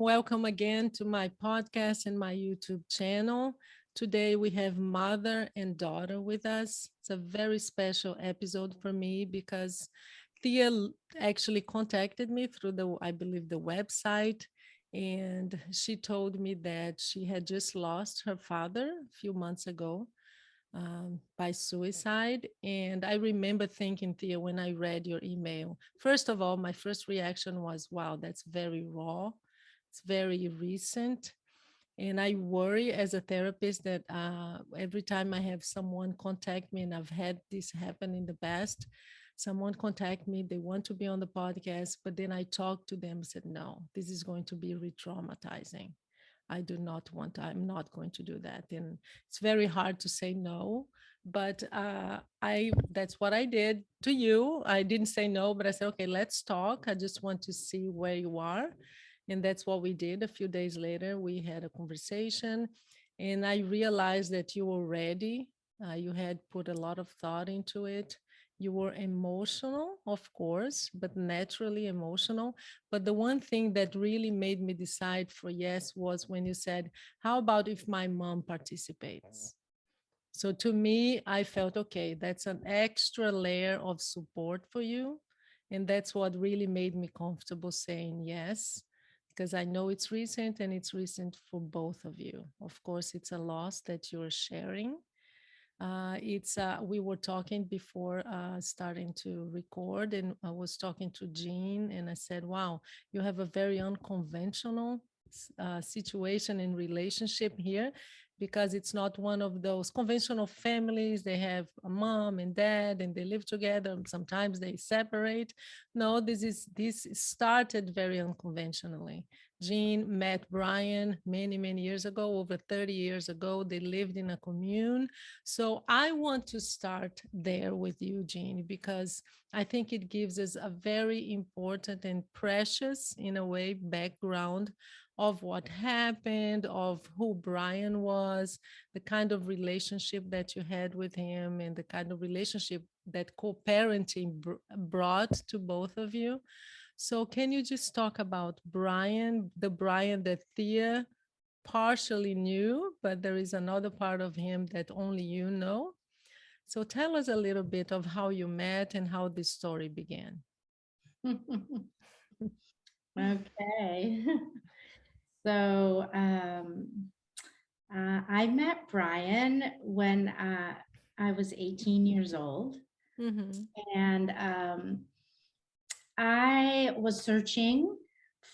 Welcome again to my podcast and my YouTube channel. Today we have mother and daughter with us. It's a very special episode for me because Thea actually contacted me through I believe, the website. And she told me that she had just lost her father a few months ago by suicide. And I remember thinking, Thea, when I read your email, first of all, my first reaction was, wow, that's very raw. It's very recent. And I worry as a therapist that every time I have someone contact me, and I've had this happen in the past, someone contact me, they want to be on the podcast, but then I talk to them and said, no, this is going to be re-traumatizing. I do not want, I'm not going to do that. And it's very hard to say no, but that's what I did to you. I didn't say no, but I said, okay, let's talk. I just want to see where you are. And that's what we did. A few days later, we had a conversation and I realized that you were ready. You had put a lot of thought into it. You were emotional, of course, but naturally emotional. But the one thing that really made me decide for yes was when you said, how about if my mom participates? So to me, I felt, okay, that's an extra layer of support for you. And that's what really made me comfortable saying yes, because I know it's recent and it's recent for both of you. Of course, it's a loss that you're sharing. We were talking before starting to record, and I was talking to Jeanne, and I said, wow, you have a very unconventional situation and relationship here, because it's not one of those conventional families. They have a mom and dad and they live together. Sometimes they separate. No, this started very unconventionally. Jeanne met Brian many, many years ago, over 30 years ago. They lived in a commune. So I want to start there with you, Jeanne, because I think it gives us a very important and precious, in a way, background of what happened, of who Brian was, the kind of relationship that you had with him, and the kind of relationship that co-parenting brought to both of you. So can you just talk about Brian, the Brian that Thea partially knew, but there is another part of him that only you know? So tell us a little bit of how you met and how this story began. Okay. So I met Brian when I was 18 years old, Mm-hmm. and I was searching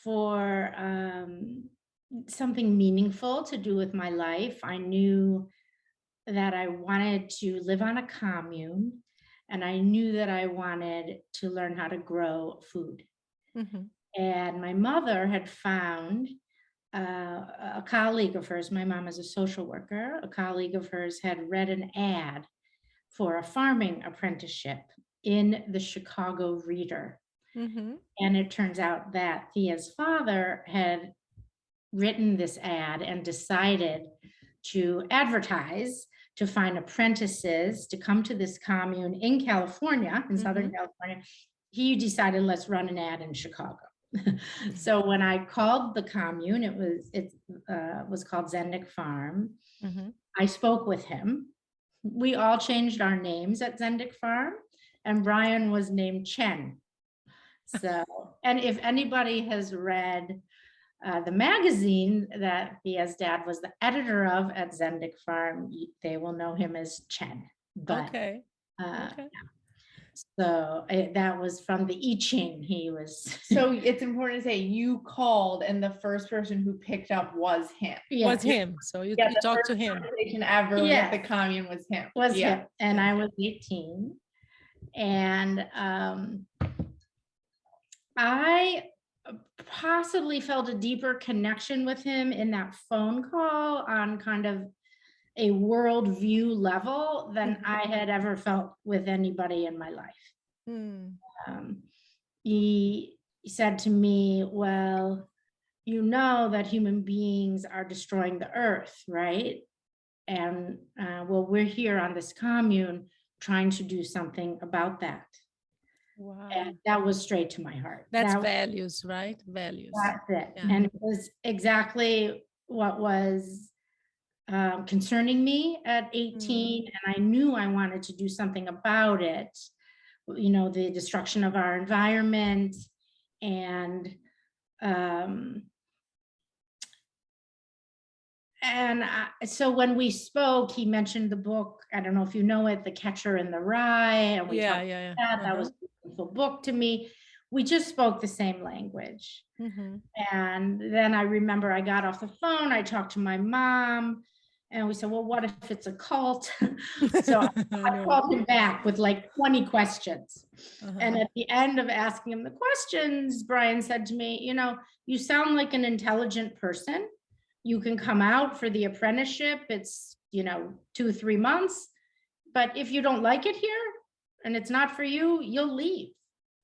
for something meaningful to do with my life. I knew that I wanted to live on a commune, and I knew that I wanted to learn how to grow food. Mm-hmm. And my mother had found a colleague of hers, my mom is a social worker, a colleague of hers had read an ad for a farming apprenticeship in the Chicago Reader. Mm-hmm. And it turns out that Thea's father had written this ad and decided to advertise to find apprentices to come to this commune in California, in Mm-hmm. Southern California. He decided, let's run an ad in Chicago. So when I called the commune, it was called Zendik Farm. Mm-hmm. I spoke with him. We all changed our names at Zendik Farm, and Brian was named Chen. So, and if anybody has read the magazine that Thea's dad was the editor of at Zendik Farm, they will know him as Chen. But Okay. uh, Okay. so that was from the I Ching. He was. So it's important to say you called and the first person who picked up was him. Yeah, Was him. So you, Yeah, you the talked to first him. conversation ever Yes. with the commune was him. was Yeah. him, and I was 18, and I possibly felt a deeper connection with him in that phone call on kind of a worldview level than I had ever felt with anybody in my life. Mm. Um, he said to me, well, you know that human beings are destroying the earth, right? And well, we're here on this commune trying to do something about that. Wow. And that was straight to my heart. That's That values, right? Values. That's it. Yeah. And it was exactly what was concerning me at 18. And I knew I wanted to do something about it. You know, the destruction of our environment. And so when we spoke, he mentioned the book. I don't know if you know it, The Catcher in the Rye. And we talked Yeah. about that. That was a beautiful book to me. We just spoke the same language. And then I remember I got off the phone, I talked to my mom, and we said, well, what if it's a cult? So I called him back with like 20 questions. And at the end of asking him the questions, Brian said to me, you know, you sound like an intelligent person. You can come out for the apprenticeship. It's, you know, 2-3 months. But if you don't like it here and it's not for you, you'll leave.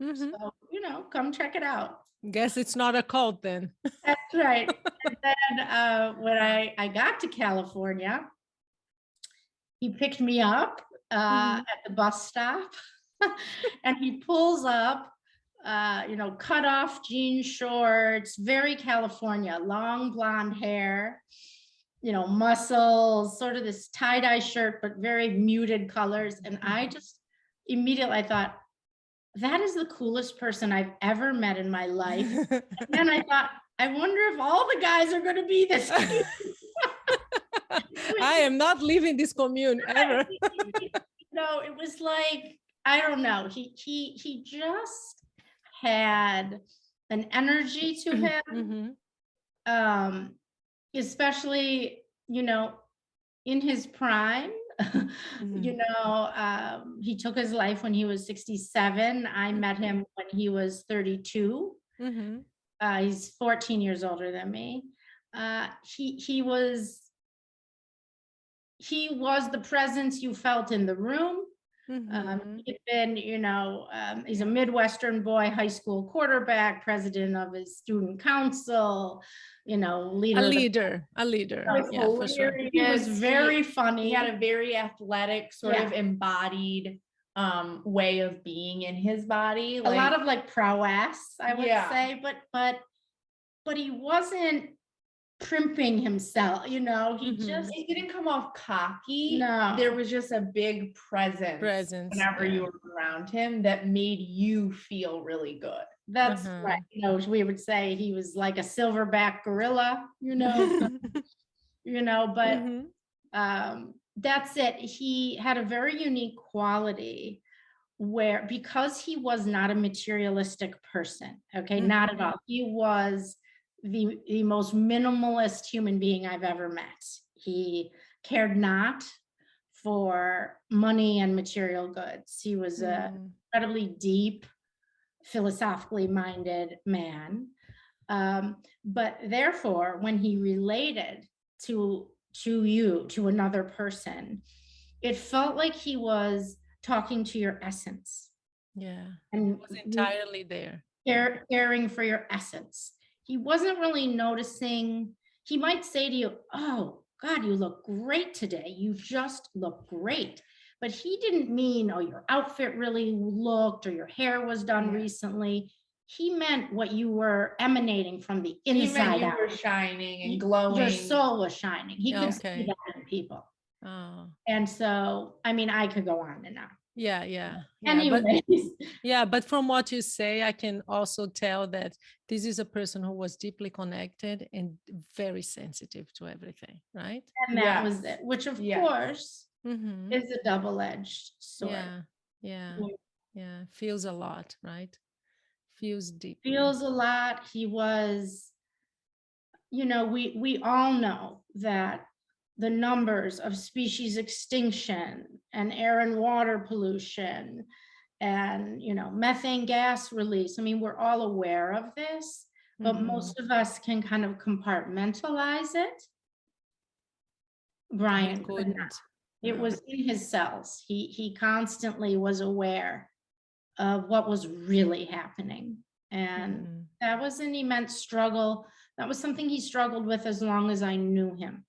So, you know, come check it out. Guess it's not a cult then. That's right. And then when I got to California, he picked me up at the bus stop and he pulls up, you know, cut off jean shorts, very California, long blonde hair, you know, muscles, sort of this tie-dye shirt, but very muted colors. And I just immediately, I thought, that is the coolest person I've ever met in my life. And then I thought, I wonder if all the guys are going to be this cute. I am not leaving this commune ever. No, it was like, I don't know. He just had an energy to him. Especially, you know, in his prime. You know, he took his life when he was 67. I met him when he was 32. He's 14 years older than me. He was the presence you felt in the room. He'd been, you know, he's a Midwestern boy, high school quarterback, president of his student council, you know, a leader. Yeah, for sure. He was very funny. He had a very athletic, sort of embodied way of being in his body. A lot of like prowess, I would say, but he wasn't primping himself, you know, he didn't come off cocky. No, there was just a big presence whenever you were around him that made you feel really good. That's right. You know, we would say he was like a silverback gorilla, you know. You know, but that's it. He had a very unique quality where, because he was not a materialistic person, okay, not at all. He was the most minimalist human being I've ever met. He cared not for money and material goods. He was a incredibly deep, philosophically minded man. But therefore, when he related to another person, it felt like he was talking to your essence. Yeah, and was entirely there. Caring for your essence. He wasn't really noticing. He might say to you, oh God, you look great today. You just look great. But he didn't mean, oh, your outfit really looked, or your hair was done recently. He meant what you were emanating from the inside out. You were shining and glowing. Your soul was shining. He could see that in people. And so, I mean, I could go on and on. Yeah. Anyways. But from what you say, I can also tell that this is a person who was deeply connected and very sensitive to everything, right? And that was it, which of course is a double-edged sword. Yeah. Feels a lot, right? Feels deep. Feels a lot. He was, you know, we all know that the numbers of species extinction and air and water pollution and, you know, methane gas release. I mean, we're all aware of this, but most of us can kind of compartmentalize it. Brian could not. It was in his cells. He constantly was aware of what was really happening. And that was an immense struggle. That was something he struggled with as long as I knew him.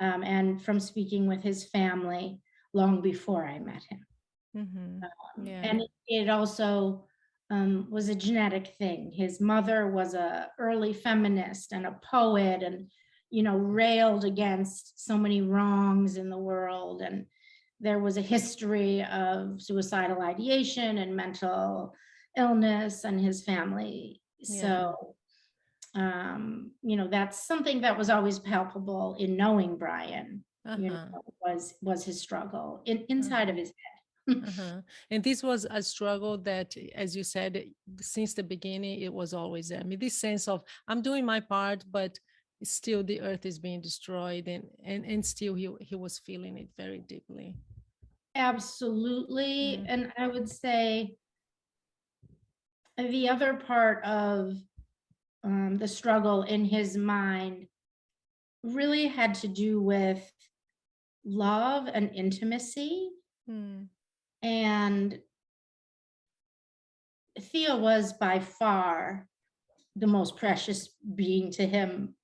And from speaking with his family long before I met him. Yeah. And it also was a genetic thing. His mother was a early feminist and a poet, and railed against so many wrongs in the world. And there was a history of suicidal ideation and mental illness in his family. Yeah. So that's something that was always palpable in knowing Brian. Was his struggle inside of his head. And this was a struggle that, as you said, since the beginning, it was always there. I mean, this sense of I'm doing my part, but still the earth is being destroyed, and still he was feeling it very deeply. Absolutely. And I would say the other part of the struggle in his mind really had to do with love and intimacy. And Thea was by far the most precious being to him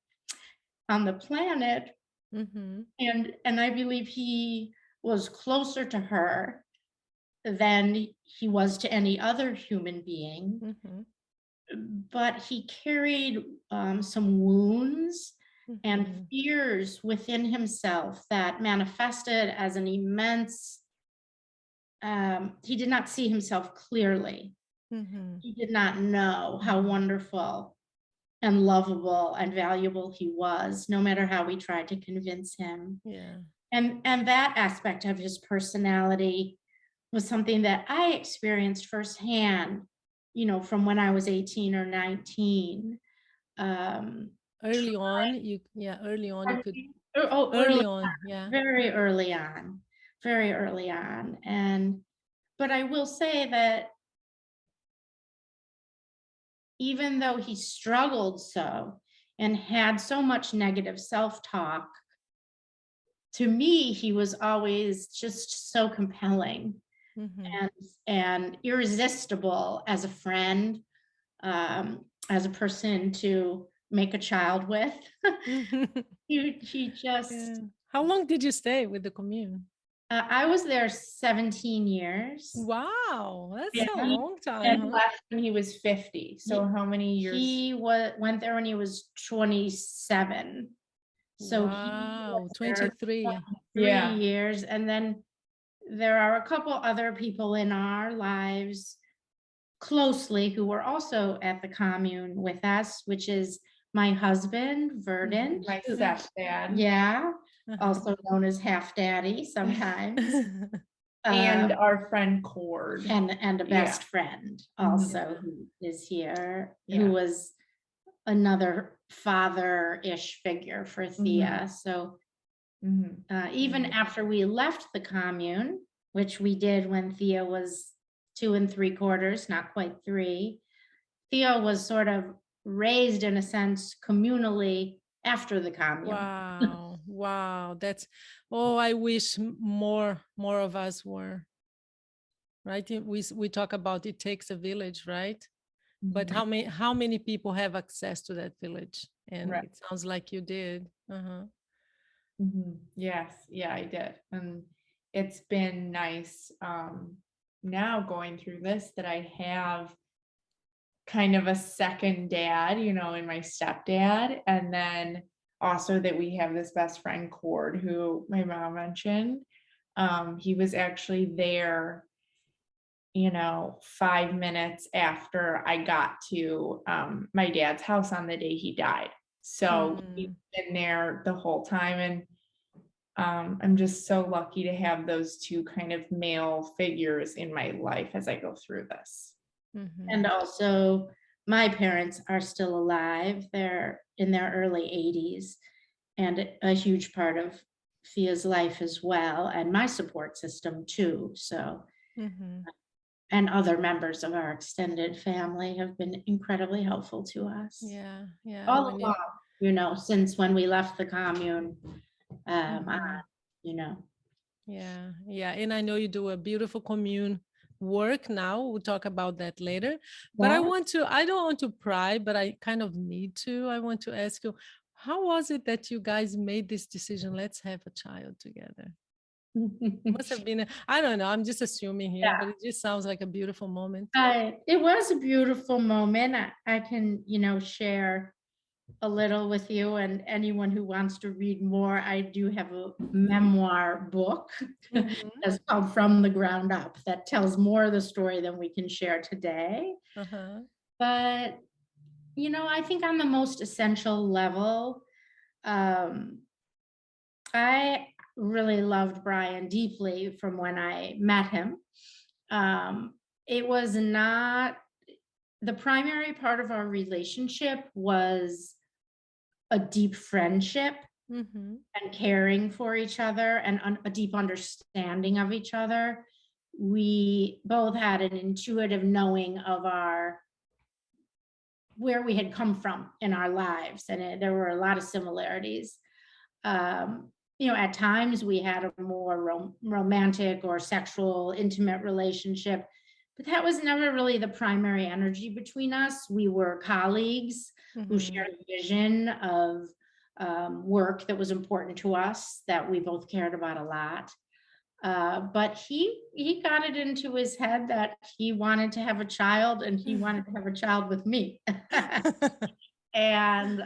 on the planet. And I believe he was closer to her than he was to any other human being. But he carried some wounds and fears within himself that manifested as an immense, he did not see himself clearly. He did not know how wonderful and lovable and valuable he was, no matter how we tried to convince him. And that aspect of his personality was something that I experienced firsthand, from when I was 18 or 19. Early on, you could. Early on, yeah. Very early on. Very early on. But I will say that even though he struggled so and had so much negative self-talk, to me, he was always just so compelling and irresistible as a friend, as a person to make a child with. He just... How long did you stay with the commune? I was there 17 years. Wow, that's a long time. And left when he was 50. So how many years? He went there when he was 27. So wow, 23. 3 years. And then there are a couple other people in our lives closely who were also at the commune with us, which is my husband, Verdant. My stepdad. Yeah. Also known as half daddy sometimes. And our friend Cord. And a best friend also who is here, who was another father-ish figure for Thea. So even after we left the commune, which we did when Thea was 2 3/4, not quite 3, Thea was sort of raised in a sense communally after the commune. Wow, that's, I wish more of us were, right? We talk about it takes a village, right? But how many people have access to that village? And it sounds like you did. Yes, yeah, I did. And it's been nice now going through this that I have kind of a second dad, in my stepdad. And then also that we have this best friend Cord, who my mom mentioned. He was actually there, 5 minutes after I got to my dad's house on the day he died. So he's been there the whole time. And I'm just so lucky to have those two kind of male figures in my life as I go through this. And also, my parents are still alive. They're in their early 80s, and a huge part of Thea's life as well, and my support system too. So, and other members of our extended family have been incredibly helpful to us. Yeah. All along, since when we left the commune, Yeah. And I know you do a beautiful commune work now. We'll talk about that later. But I don't want to pry, but I kind of need to. I want to ask you, how was it that you guys made this decision? Let's have a child together. Must have been, I don't know, I'm just assuming here, Yeah. but it just sounds like a beautiful moment. It was a beautiful moment. I can, share a little with you, and anyone who wants to read more. I do have a memoir book Mhm. that's called From the Ground Up that tells more of the story than we can share today. Uh-huh. But, I think on the most essential level, um, I really loved Brian deeply from when I met him. Um, it was not the primary part of our relationship was a deep friendship Mhm. and caring for each other and a deep understanding of each other. We both had an intuitive knowing of where we had come from in our lives, and there were a lot of similarities. Um, at times we had a more romantic or sexual, intimate relationship, but that was never really the primary energy between us. We were colleagues who Mhm. shared a vision of work that was important to us, that we both cared about a lot. But he got it into his head that he wanted to have a child, and he wanted to have a child with me. And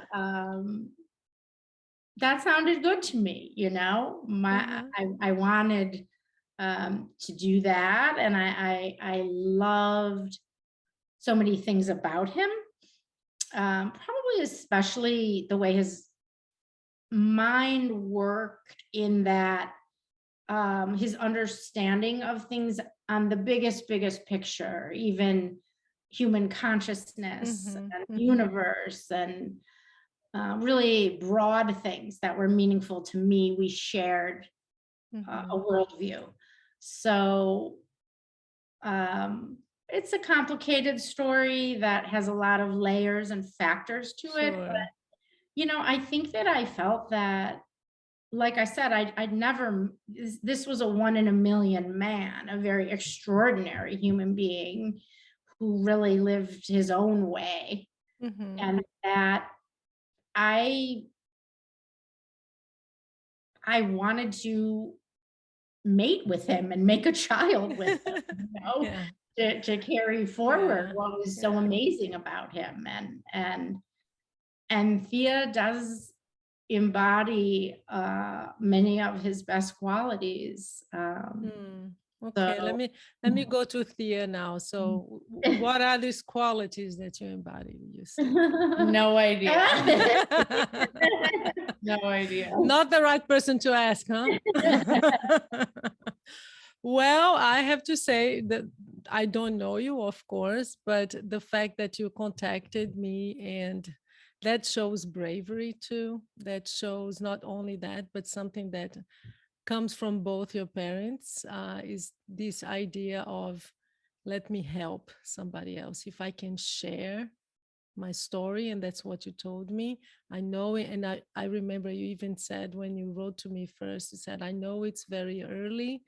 that sounded good to me, Uh-huh. I wanted to do that, and I loved so many things about him. Probably especially the way his mind worked, in that his understanding of things on the biggest picture, even human consciousness Mhm. and Mhm. universe, and really broad things that were meaningful to me. We shared a Mhm. worldview. So um, it's a complicated story that has a lot of layers and factors to it. But, Sure. I think that I felt that, like I said, I'd never, this was a 1 in a million man, a very extraordinary human being who really lived his own way. Mhm. And that I I wanted to mate with him and make a child with him, Yeah. to carry forward Yeah. what was so Yeah. amazing about him. And Thea does embody many of his best qualities. Mm. Okay, let So me let me go to Thea now. So, what are these qualities that you embody, you say? No idea. No idea. Not the right person to ask, huh? Well, I have to say that I don't know you, of course, but the fact that you contacted me, and that shows bravery too. That shows not only that, but something that comes from both your parents, is this idea of, let me help somebody else. If I can share my story, and that's what you told me. I know it, and I remember you even said, when you wrote to me first, you said, I know it's very early,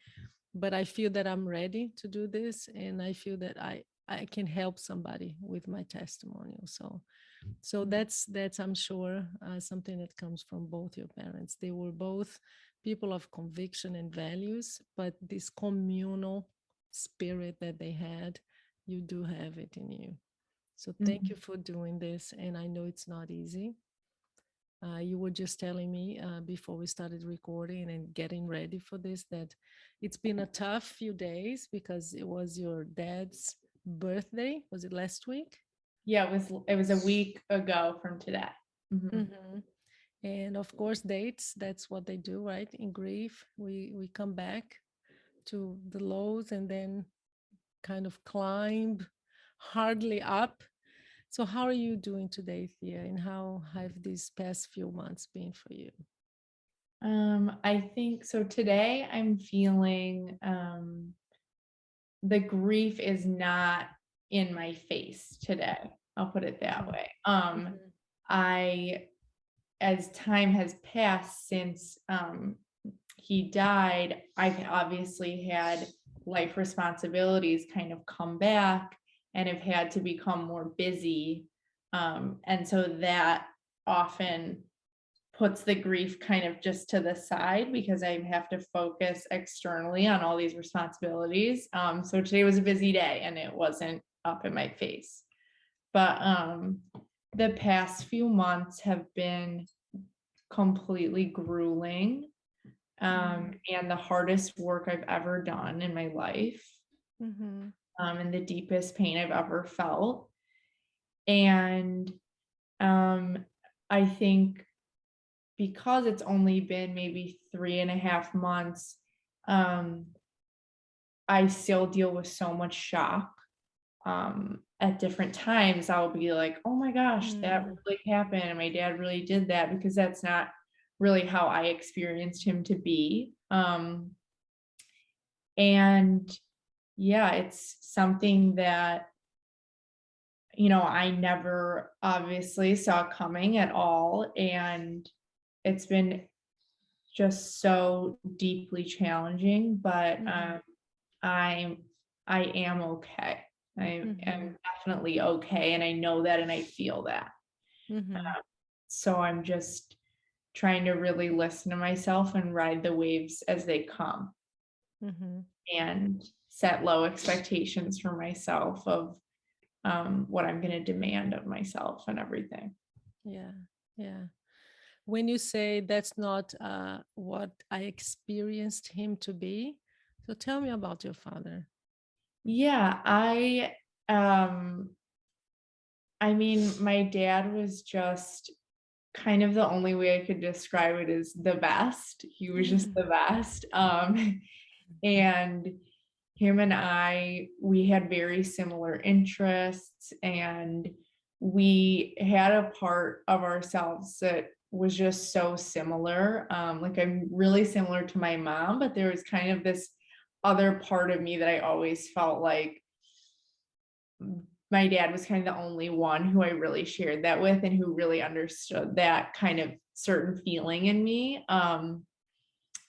but I feel that I'm ready to do this, and I feel that I can help somebody with my testimonial. So that's I'm sure, something that comes from both your parents. They were both people of conviction and values, but this communal spirit that they had, you do have it in you. So thank you for doing this. And I know it's not easy. You were just telling me, before we started recording and getting ready for this, that it's been a tough few days because it was your dad's birthday. Was it last week? Yeah, it was a week ago from today. Mhm. Mhm. And of course, dates, that's what they do, right? In grief, we come back to the lows and then kind of climb hardly up. So how are you doing today, Thea? And how have these past few months been for you? I think so. Today I'm feeling the grief is not in my face today. I'll put it that Mhm. way. Mhm. I as time has passed since he died, I've obviously had life responsibilities kind of come back and have had to become more busy. And so that often puts the grief kind of just to the side because I have to focus externally on all these responsibilities. So today was a busy day and it wasn't up in my face. But the past few months have been completely grueling, and the hardest work I've ever done in my life, and the deepest pain I've ever felt. And I think because it's only been maybe 3.5 months, I still deal with so much shock. At different times, I'll be like, oh my gosh, that really happened. And my dad really did that, because that's not really how I experienced him to be. And yeah, it's something that, I never obviously saw coming at all. And it's been just so deeply challenging, but I am okay. I am definitely okay, and I know that, and I feel that. So I'm just trying to really listen to myself and ride the waves as they come, and set low expectations for myself of what I'm going to demand of myself and everything. Yeah. When you say that's not what I experienced him to be, so tell me about your father. Yeah, mean, my dad was just kind of the only way I could describe it is the best. He was just the best. And him and we had very similar interests, and we had a part of ourselves that was just so similar. Like, I'm really similar to my mom, but there was kind of this other part of me that I always felt like my dad was kind of the only one who I really shared that with, and who really understood that kind of certain feeling in me.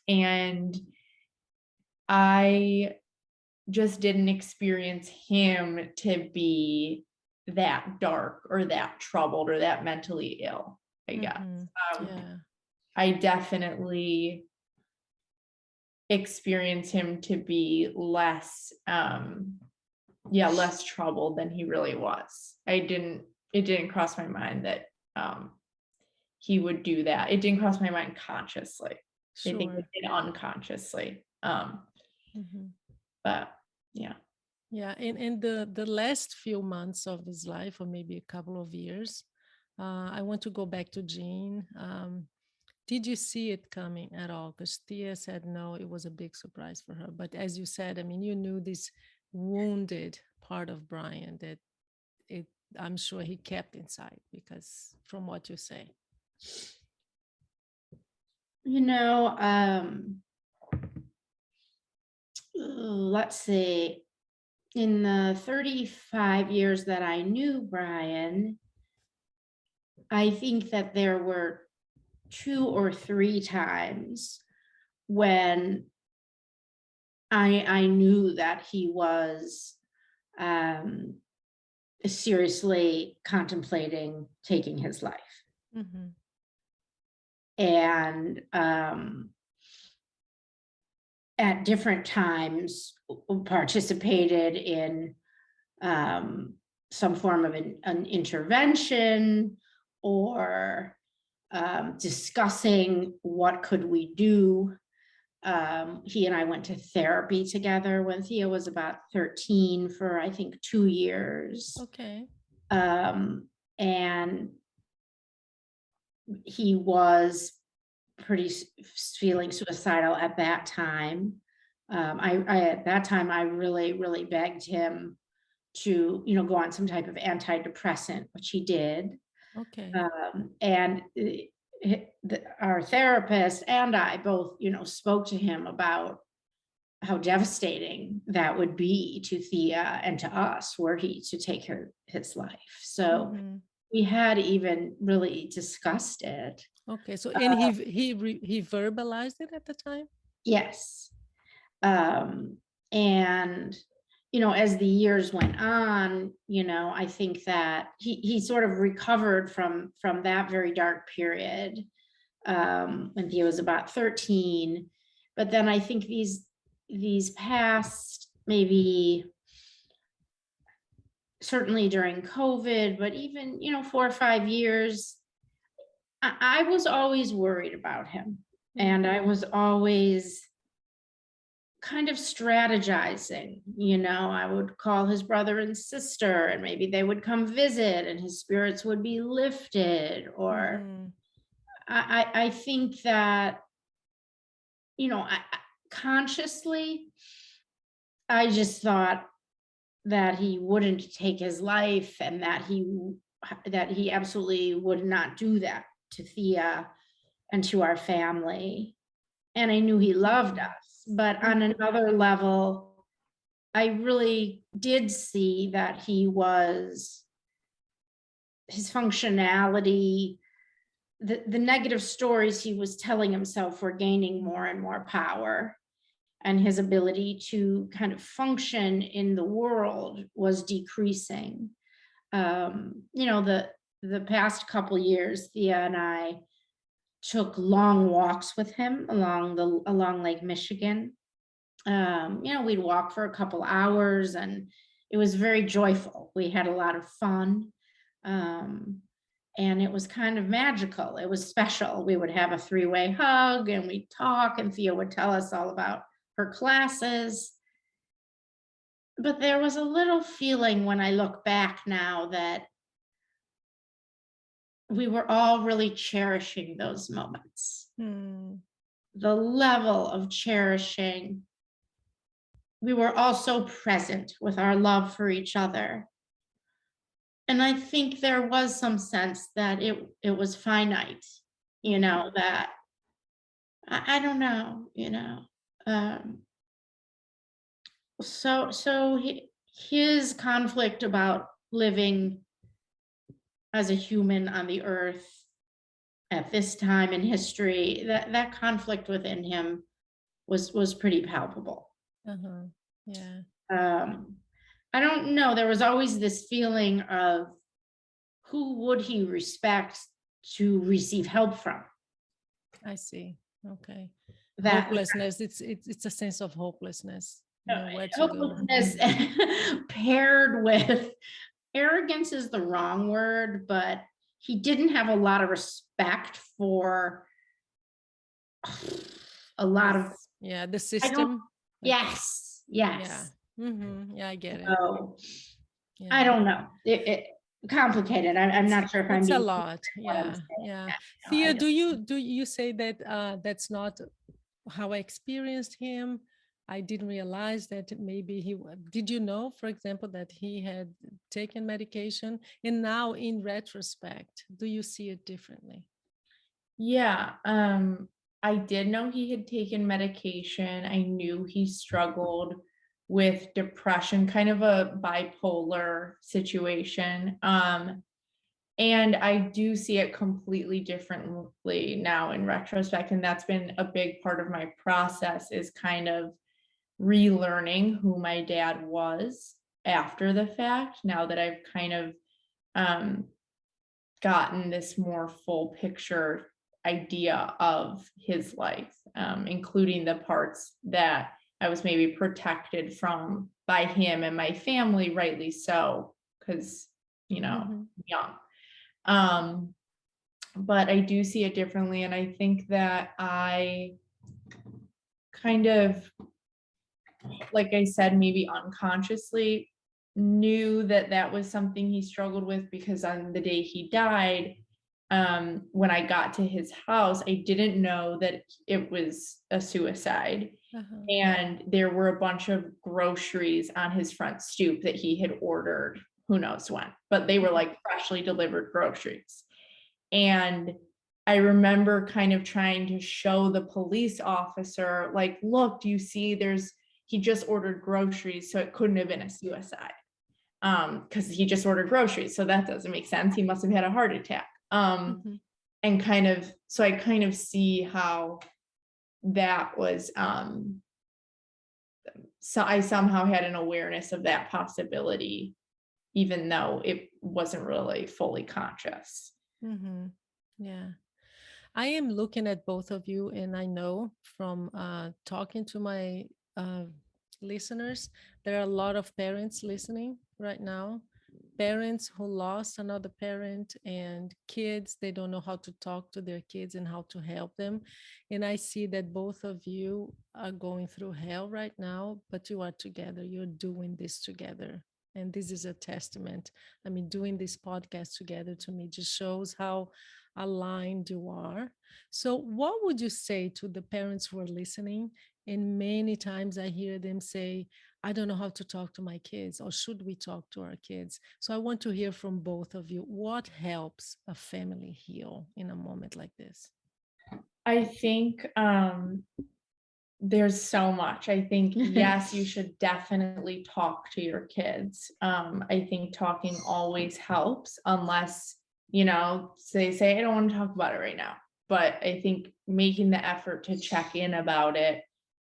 And I just didn't experience him to be that dark or that troubled or that mentally ill, I guess. I definitely experienced him to be less troubled than he really was. It didn't cross my mind that he would do that. It didn't cross my mind consciously. I think it did unconsciously. But yeah. Yeah, in the last few months of his life, or maybe a couple of years, I want to go back to Jeanne. Did you see it coming at all? Because Thea said no, it was a big surprise for her. But as you said, I mean, you knew this wounded part of Brian that I'm sure he kept inside, because from what you say. Let's see. In the 35 years that I knew Brian, I think that there were 2 or 3 times when I knew that he was seriously contemplating taking his life. And at different times participated in some form of an intervention, or discussing what could we do. He and I went to therapy together when Thea was about 13 for, I think, 2 years. Okay. And he was pretty feeling suicidal at that time. At that time, I really begged him to, go on some type of antidepressant, which he did. Okay. And our therapist and I both, spoke to him about how devastating that would be to Thea and to us were he to take his life. So we had even really discussed it. Okay, so and he verbalized it at the time? Yes. And as the years went on, I think that he sort of recovered from that very dark period. when Thea was about 13. But then I think these past, maybe certainly during COVID, but even, 4 or 5 years, I was always worried about him. And I was always kind of strategizing, I would call his brother and sister, and maybe they would come visit and his spirits would be lifted. Or I think that, consciously, I just thought that he wouldn't take his life, and that he absolutely would not do that to Thea and to our family. And I knew he loved us, but on another level, I really did see that his functionality, the negative stories he was telling himself were gaining more and more power, and his ability to kind of function in the world was decreasing. The past couple years, Thea and I took long walks with him along Lake Michigan. We'd walk for a couple hours, and it was very joyful. We had a lot of fun. And it was kind of magical. It was special. We would have a 3-way hug, and we'd talk, and Thea would tell us all about her classes. But there was a little feeling when I look back now that we were all really cherishing those moments. The level of cherishing. We were all so present with our love for each other. And I think there was some sense that it was finite, that I don't know, So his conflict about living as a human on the earth at this time in history, that conflict within him was pretty palpable. Yeah. I don't know. There was always this feeling of who would he respect to receive help from? I see. Okay. That Hopelessness. It's a sense of hopelessness. Where to hopelessness paired with arrogance is the wrong word, but he didn't have a lot of respect for a lot of the system. Yes. Yeah. Yeah, I get it. So, I don't know. It complicated. I'm not sure if I'm It's a being lot. Yeah. No, Thea, do you say that that's not how I experienced him? I didn't realize that maybe did you know, for example, that he had taken medication, and now in retrospect, do you see it differently? Yeah, I did know he had taken medication. I knew he struggled with depression, kind of a bipolar situation. And I do see it completely differently now in retrospect. And that's been a big part of my process, is kind of relearning who my dad was after the fact, now that I've kind of gotten this more full picture idea of his life, including the parts that I was maybe protected from by him and my family, rightly so, because, young. But I do see it differently. And I think that I kind of, like I said, maybe unconsciously knew that that was something he struggled with, because on the day he died, when I got to his house, I didn't know that it was a suicide. And there were a bunch of groceries on his front stoop that he had ordered, who knows when, but they were like freshly delivered groceries. And I remember kind of trying to show the police officer, like, look, do you see he just ordered groceries, so it couldn't have been a suicide. Because he just ordered groceries, so that doesn't make sense. He must have had a heart attack. And kind of, so I kind of see how that was, so I somehow had an awareness of that possibility, even though it wasn't really fully conscious. Yeah. I am looking at both of you, and I know from talking to my uh, listeners, there are a lot of parents listening right now. Parents who lost another parent, and kids, they don't know how to talk to their kids and how to help them. And I see that both of you are going through hell right now, but you are together. You're doing this together. And this is a testament. I mean, doing this podcast together to me just shows how aligned you are. So, what would you say to the parents who are listening? And many times I hear them say, I don't know how to talk to my kids, or should we talk to our kids? So, I want to hear from both of you. What helps a family heal in a moment like this? I think there's so much. I think, yes, you should definitely talk to your kids. I think talking always helps, unless, they say, I don't want to talk about it right now. But I think making the effort to check in about it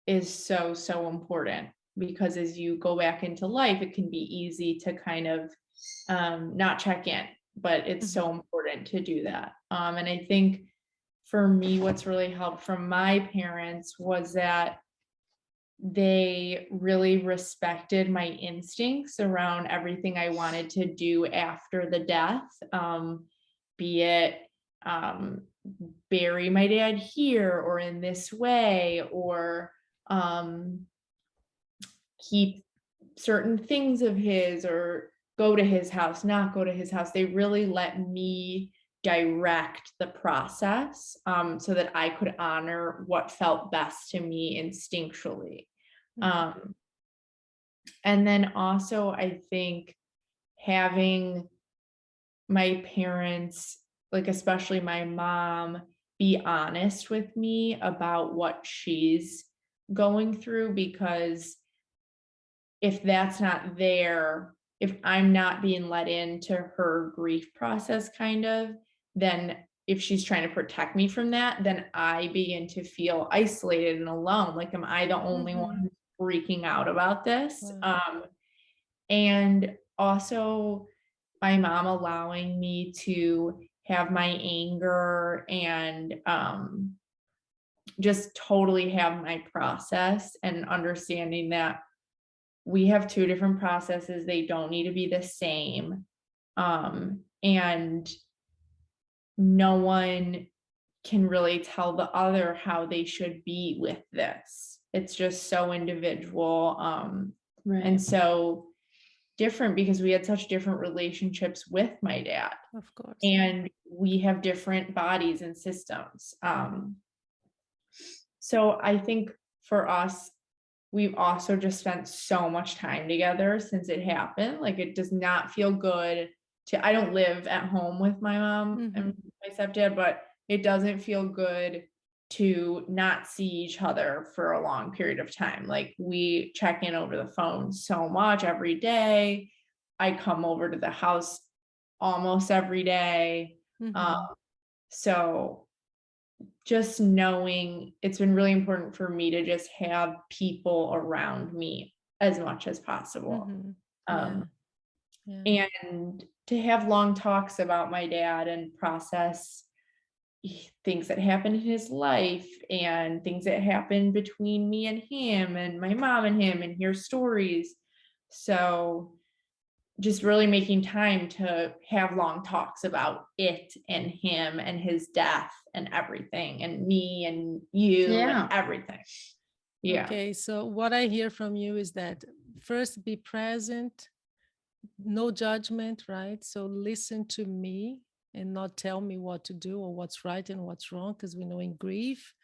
is so, so important, because as you go back into life, it can be easy to kind of not check in, but it's so important to do that. And I think for me, what's really helped from my parents was that they really respected my instincts around everything I wanted to do after the death, be it bury my dad here or in this way, or keep certain things of his, or go to his house, not go to his house. They really let me direct the process, so that I could honor what felt best to me instinctually. Um, and then also, I think having my parents, like especially my mom, be honest with me about what she's going through, because if that's not there, if I'm not being let into her grief process, kind of, then if she's trying to protect me from that, then I begin to feel isolated and alone. Like, am I the only one who's freaking out about this? Wow. And also my mom allowing me to have my anger and just totally have my process, and understanding that we have two different processes. They don't need to be the same. And no one can really tell the other how they should be with this. It's just so individual. And so different, because we had such different relationships with my dad, Of course. and we have different bodies and systems. So I think for us, we've also just spent so much time together since it happened. Like, it does not feel good I don't live at home with my mom and my stepdad, but it doesn't feel good to not see each other for a long period of time. Like, we check in over the phone so much every day. I come over to the house almost every day. So just knowing, it's been really important for me to just have people around me as much as possible. And to have long talks about my dad and process things that happened in his life and things that happened between me and him and my mom and him, and hear stories. So just really making time to have long talks about it and him and his death and everything, and me and you and everything. Okay, so what I hear from you is that first, be present, no judgment, right? So listen to me and not tell me what to do or what's right and what's wrong, because we know in grief,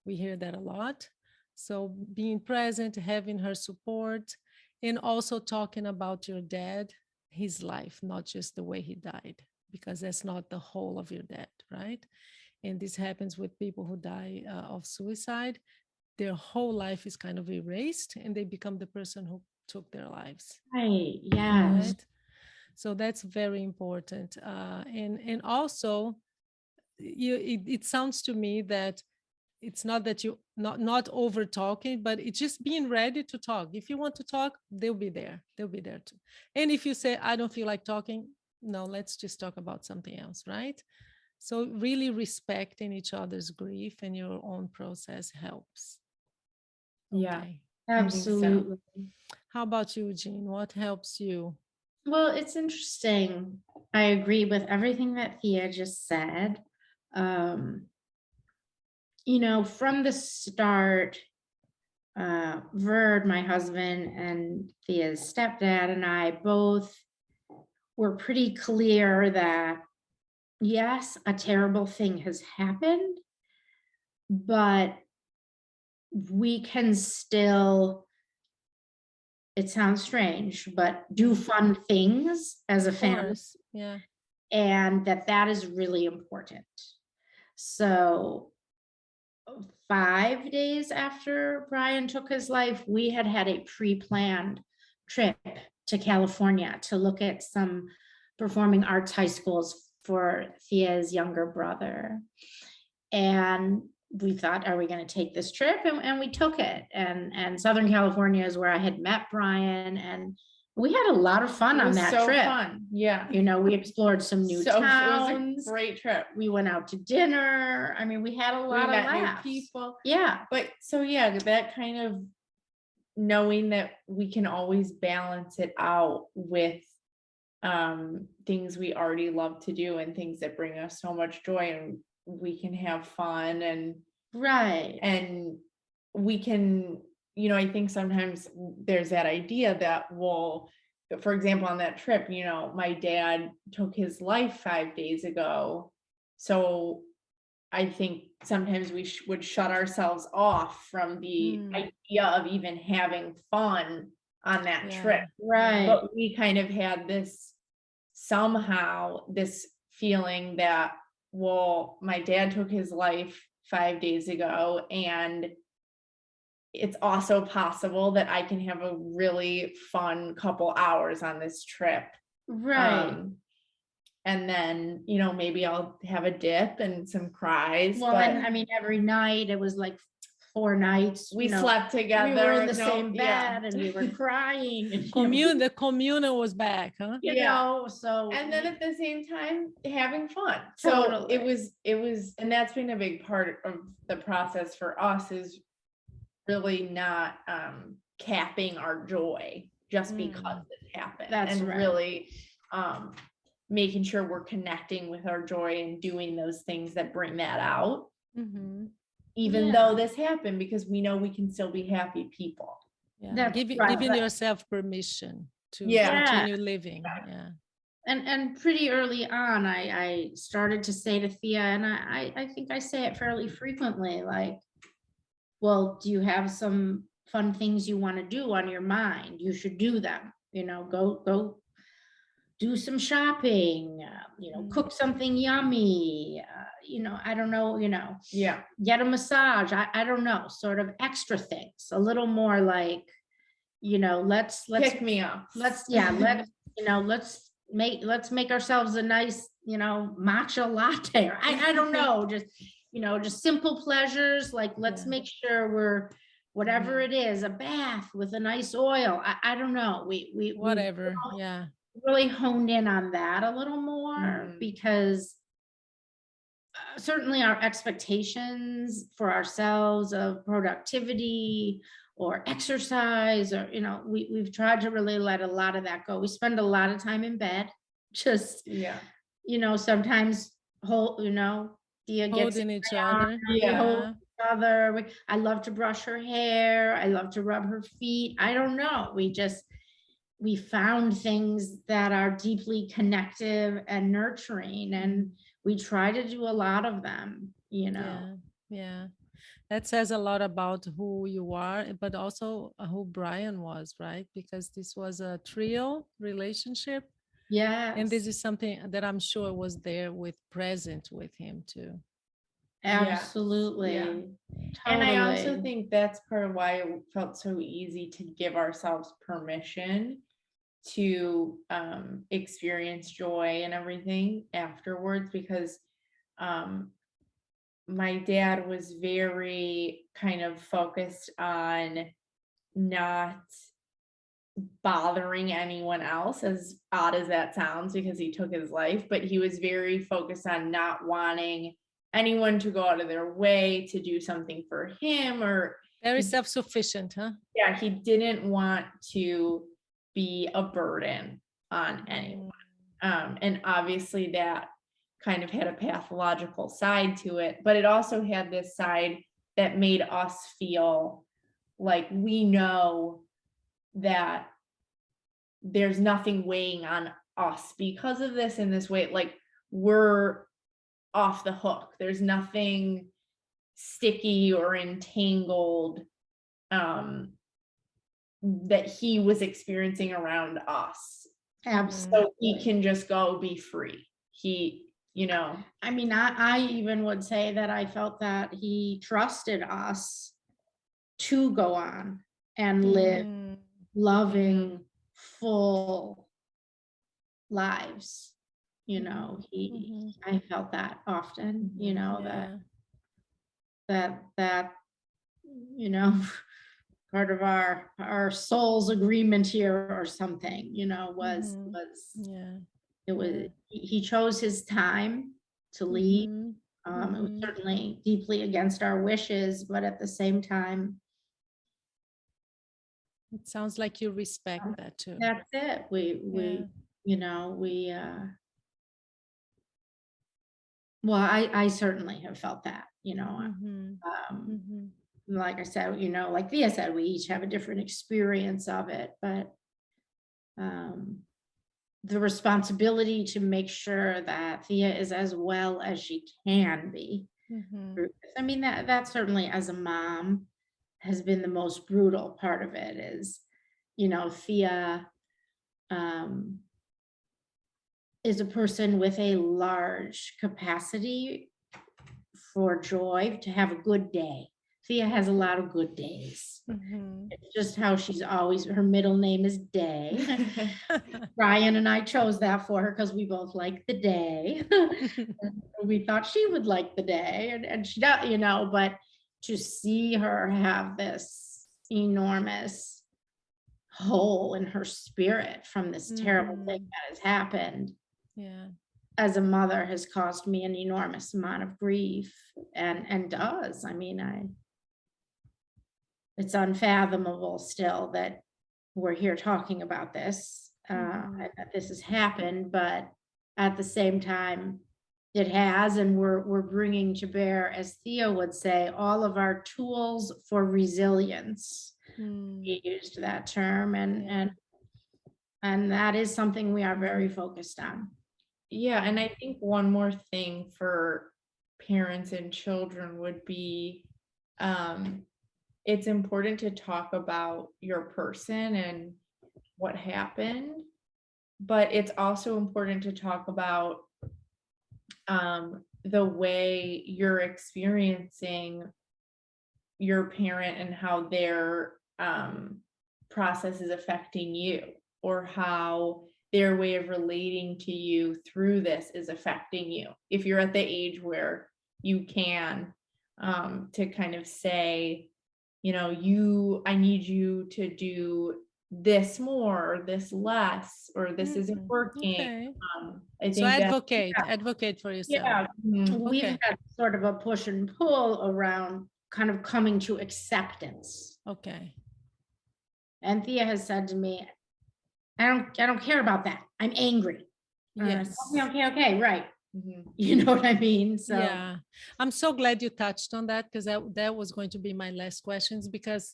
we hear that a lot. So being present, having her support, and also talking about your dad, his life, not just the way he died, because that's not the whole of your dad, right? And this happens with people who die of suicide. Their whole life is kind of erased, and they become the person who took their lives. Right. Yes. Right? So that's very important. And also, it sounds to me that it's not that you not over talking, but it's just being ready to talk. If you want to talk, they'll be there. They'll be there too. And if you say, I don't feel like talking, no, let's just talk about something else, right? So really respecting each other's grief and your own process helps. Yeah. Okay. I think so. Absolutely. How about you, Jean? What helps you? Well, it's interesting. I agree with everything that Thea just said. Um, from the start, Verd, my husband, and Thea's stepdad, and I both were pretty clear that yes, a terrible thing has happened, but we can still, it sounds strange, but do fun things as a Of family, course. Yeah. and that is really important. So 5 days after Brian took his life, we had a pre-planned trip to California to look at some performing arts high schools for Thea's younger brother. And we thought, are we going to take this trip? And we took it. And Southern California is where I had met Brian, and we had a lot of fun It on was that so trip. fun. Yeah. We explored some new So it was towns. a great trip. We went out to dinner. I mean, we had a We lot of met new laughs. people. Yeah. But so yeah, that kind of knowing that we can always balance it out with things we already love to do and things that bring us so much joy, and we can have fun and Right. and we can, I think sometimes there's that idea that, well, for example, on that trip, my dad took his life 5 days ago. So I think sometimes we would shut ourselves off from the idea of even having fun on that trip. Right. But we kind of had this feeling that, well, my dad took his life 5 days ago, and it's also possible that I can have a really fun couple hours on this trip. Right. And then, maybe I'll have a dip and some cries. Well, but and I mean, every night it was like 4 nights. we slept together. We were in the same bed and we were crying. And, The communal was back, huh? so. And then at the same time, having fun. So Totally. it was, and that's been a big part of the process for us, is really not capping our joy just because it happened. That's and right. Really making sure we're connecting with our joy and doing those things that bring that out. Even though this happened, because we know we can still be happy people. Yeah. Giving yourself permission to continue living. Yeah. And pretty early on, I started to say to Thea, and I think I say it fairly frequently, like, well, do you have some fun things you want to do on your mind? You should do them. Go do some shopping, cook something yummy, I don't know, get a massage. I don't know, sort of extra things, a little more like, let's pick me up. Let's make ourselves a nice, matcha latte. Or I don't know, just simple pleasures. Like, let's make sure we're, whatever it is, a bath with a nice oil. I don't know. We whatever. Really honed in on that a little more, because certainly our expectations for ourselves of productivity or exercise, or we've tried to really let a lot of that go. We spend a lot of time in bed, just sometimes Thea gets holding each other. I love to brush her hair. I love to rub her feet. I don't know. We found things that are deeply connective and nurturing, and we try to do a lot of them. Yeah. That says a lot about who you are, but also who Brian was, right? Because this was a trio relationship. Yeah. And this is something that I'm sure was present with him too. Absolutely. Yeah. Totally. And I also think that's part of why it felt so easy to give ourselves permission to experience joy and everything afterwards, because my dad was very kind of focused on not bothering anyone else, as odd as that sounds, because he took his life, but he was very focused on not wanting anyone to go out of their way to do something for him, or Very self-sufficient, huh? yeah, he didn't want to be a burden on anyone. And obviously that kind of had a pathological side to it, but it also had this side that made us feel like we know that there's nothing weighing on us because of this in this way. Like, we're off the hook. There's nothing sticky or entangled that he was experiencing around us. Absolutely. So he can just go be free. He, I mean, I even would say that I felt that he trusted us to go on and live Mhm. loving, full lives. I felt that often, Yeah. that part of our soul's agreement here or something, was Yeah. it was he chose his time to leave. Mhm. It was certainly deeply against our wishes, but at the same time, It sounds like you respect that too. that's it. Yeah. Well, I certainly have felt that, Mhm. Mhm. like I said, like Thea said, we each have a different experience of it, but the responsibility to make sure that Thea is as well as she can be. Mhm. I mean, that certainly as a mom has been the most brutal part of it is, Thea is a person with a large capacity for joy, to have a good day. Thea has a lot of good days. Mhm. It's just how she's always, her middle name is Day. Ryan and I chose that for her because we both like the day. We thought she would like the day, and she does, but to see her have this enormous hole in her spirit from this terrible thing that has happened, Yeah. as a mother, has caused me an enormous amount of grief, and does. I mean, it's unfathomable still that we're here talking about this, and that this has happened, but at the same time, it has, and we're bringing to bear, as Thea would say, all of our tools for resilience. He used that term, and that is something we are very focused on. Yeah, and I think one more thing for parents and children would be, it's important to talk about your person and what happened, but it's also important to talk about the way you're experiencing your parent and how their process is affecting you, or how their way of relating to you through this is affecting you. If you're at the age where you can, to kind of say, I need you to do this more, or this less, or this isn't working. Okay. I So think advocate for yourself. Yeah, we've Okay. had sort of a push and pull around kind of coming to acceptance. Okay. And Thea has said to me, I don't care about that. I'm angry. Yes. Okay, right. Mhm. You know what I mean? So Yeah, I'm so glad you touched on that, because that was going to be my last questions, because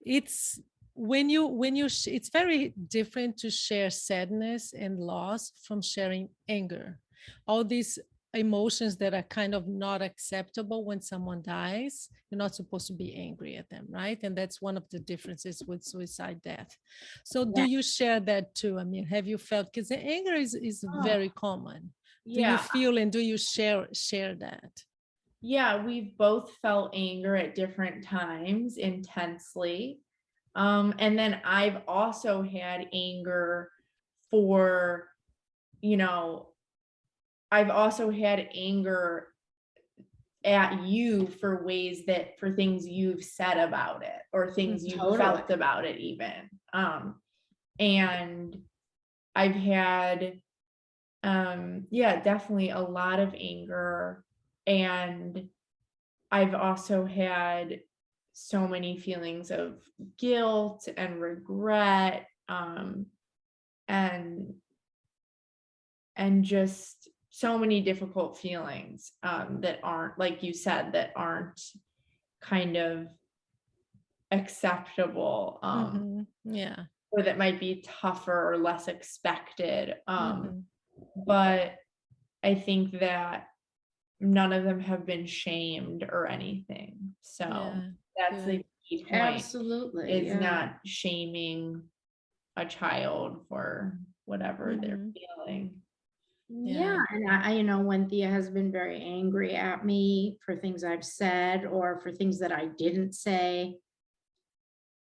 it's it's very different to share sadness and loss from sharing anger. All these emotions that are kind of not acceptable when someone dies, you're not supposed to be angry at them, right? And that's one of the differences with suicide death. So do yeah. you share that too? I mean, have you felt, because the anger is very common. Do you Yeah. feel, and do you share that? Yeah, we've both felt anger at different times intensely. And then I've also had anger for, I've also had anger at you for for things you've said about it or things you Totally. felt about it even. And I've had, definitely a lot of anger, and I've also had so many feelings of guilt and regret, and just so many difficult feelings, that aren't, like you said, that aren't kind of acceptable, Yeah. or that might be tougher or less expected. Mhm. But I think that none of them have been shamed or anything. So Yeah. that's the Good. key point, Absolutely. is Yeah. not shaming a child for whatever they're Mhm. feeling. Yeah, Yeah. and when Thea has been very angry at me for things I've said or for things that I didn't say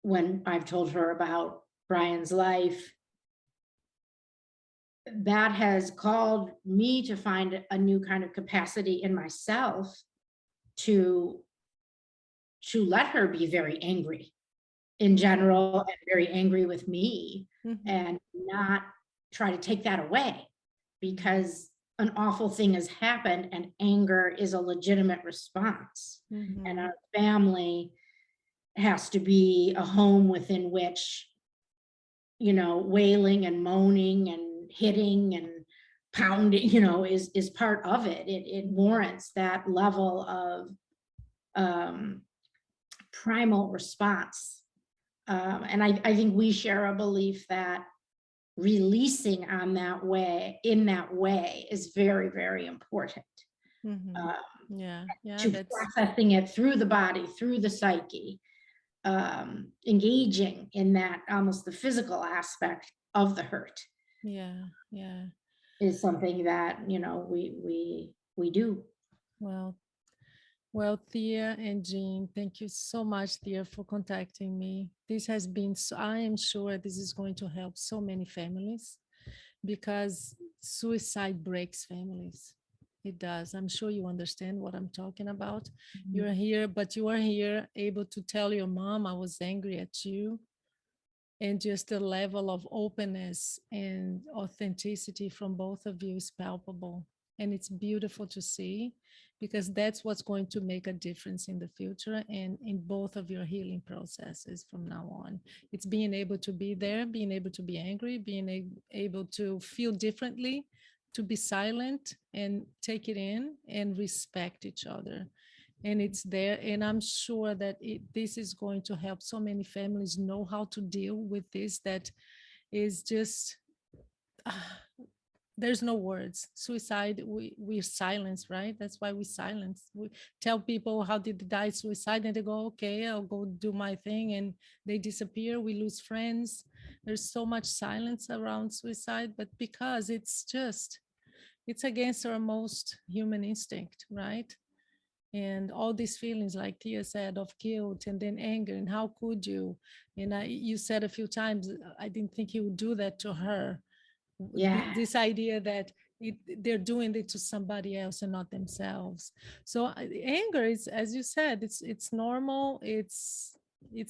when I've told her about Brian's life, that has called me to find a new kind of capacity in myself to let her be very angry in general and very angry with me, Mhm. and not try to take that away, because an awful thing has happened and anger is a legitimate response. And Mhm. our family has to be a home within which, wailing and moaning and hitting and pounding, is part of it. It warrants that level of um, primal response. And I think we share a belief that releasing in that way is very, very important. Mhm. Uh, Yeah. Yeah. to That's processing it through the body, through the psyche, engaging in that, almost the physical aspect of the hurt, yeah. Yeah. is something that, we do. Well, well, Thea and Jean, thank you so much, Thea, for contacting me. This has been so, I am sure this is going to help so many families because suicide breaks families. It does. I'm sure you understand what I'm talking about. You're here, but you are here able to tell your mom, I was angry at you. And just the level of openness and authenticity from both of you is palpable. And it's beautiful to see because that's what's going to make a difference in the future and in both of your healing processes from now on. It's being able to be there, being able to be angry, being able to feel differently, to be silent and take it in and respect each other, and it's there, and I'm sure that this is going to help so many families know how to deal with this. That is just ah, there's no words. Suicide, we silence, right? That's why we silence. We tell people how did they die suicide, and they go, okay, I'll go do my thing, and they disappear. We lose friends. There's so much silence around suicide, but because it's against our most human instinct, right? And all these feelings, like Tia said, of guilt and then anger, and how could you? And you said a few times, I didn't think he would do that to her. Yeah. This idea that they're doing it to somebody else and not themselves. So anger is, as you said, it's normal. It's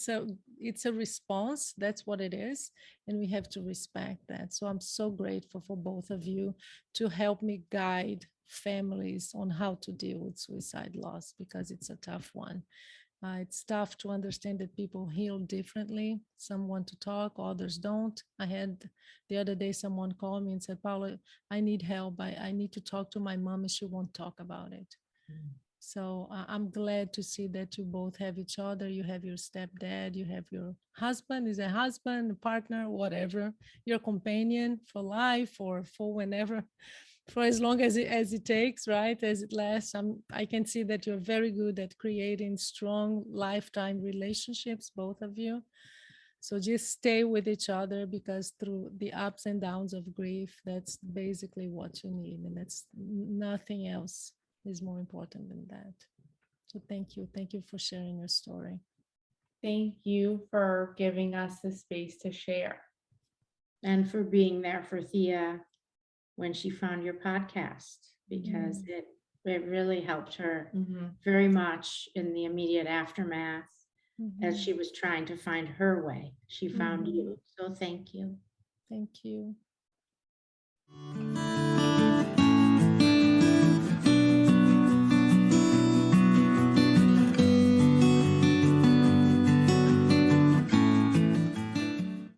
a it's a response. That's what it is, and we have to respect that. So I'm so grateful for both of you to help me guide families on how to deal with suicide loss because it's a tough one. It's tough to understand that people heal differently. Some want to talk, others don't. I had the other day someone called me and said, Paula, I need help. I need to talk to my mom and she won't talk about it. So I'm glad to see that you both have each other. You have your stepdad, you have your husband, is a husband, a partner, whatever, your companion for life or for whenever, for as long as it takes, right? As it lasts. I can see that you're very good at creating strong lifetime relationships, both of you. So just stay with each other because through the ups and downs of grief, that's basically what you need. And that's nothing else is more important than that. So thank you. Thank you for sharing your story. Thank you for giving us the space to share. And for being there for Thea when she found your podcast, because It really helped her Mhm. very much in the immediate aftermath as Mhm. she was trying to find her way. She found Mhm. you. So thank you. Thank you.